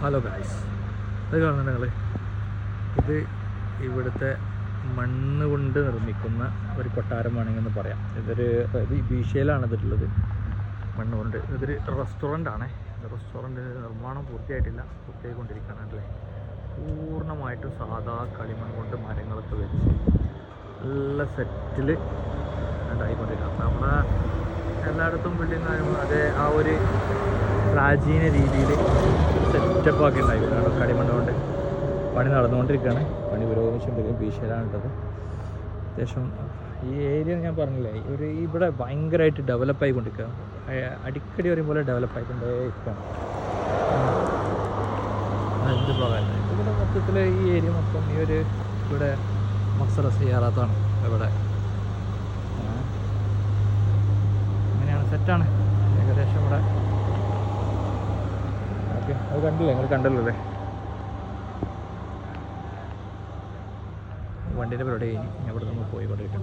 Hello guys, ഇത് കാണുന്നുണ്ട് നിങ്ങൾ. ഇത് ഇവിടുത്തെ മണ്ണ് കൊണ്ട് നിർമ്മിക്കുന്ന ഒരു കൊട്ടാരം വേണമെന്ന് പറയാം. ഇത് ബീഷയിലാണ് ഇതിട്ടുള്ളത്, മണ്ണ് കൊണ്ട്. ഇതൊരു റെസ്റ്റോറൻ്റ് ആണ്. റെസ്റ്റോറൻറ്റ് നിർമ്മാണം പൂർത്തിയായിക്കൊണ്ടിരിക്കുകയാണ് അല്ലേ. പൂർണ്ണമായിട്ടും സാധാ കളിമൺ കൊണ്ട് മരങ്ങളൊക്കെ വെച്ച് നല്ല സെറ്റിൽ ഉണ്ടായിക്കൊണ്ടിരിക്കുക. നമ്മുടെ എല്ലായിടത്തും ബിൽഡിംഗ് ആകുമ്പോൾ അതേ ആ ഒരു പ്രാചീന രീതിയിൽ സെറ്റപ്പാക്കി ഉണ്ടായിരുന്നു. കളിമണ്ണ് കൊണ്ട് പണി നടന്നുകൊണ്ടിരിക്കുകയാണ്. പണി പുരോഗമിച്ചുകൊണ്ടിരിക്കും. ഭീഷണിയാണ് ഉള്ളത്. അത്യാവശ്യം ഈ ഏരിയ ഞാൻ പറഞ്ഞില്ലേ, ഇവിടെ ഭയങ്കരമായിട്ട് ഡെവലപ്പായിക്കൊണ്ടിരിക്കുക. അടിക്കടി പറയുമ്പോൾ ഡെവലപ്പായിക്കൊണ്ടേ ഇരിക്കുകയാണ്. എന്ത് പ്രകാരം ഇവിടെ മൊത്തത്തിൽ ഈ ഏരിയ മൊത്തം ഇവിടെ മക്സറ സിയാറാത്താണ്. ഇവിടെ അങ്ങനെയാണ്, സെറ്റാണ് ഏകദേശം ഇവിടെ. ഓക്കെ, അത് കണ്ടില്ലേ, നിങ്ങൾ കണ്ടല്ലോ അല്ലേ. വണ്ടീൻ്റെ പരിപാടി കഴിഞ്ഞ് ഞാൻ ഇവിടെ നിന്ന് പോയിക്കൊണ്ടിരിക്കണം.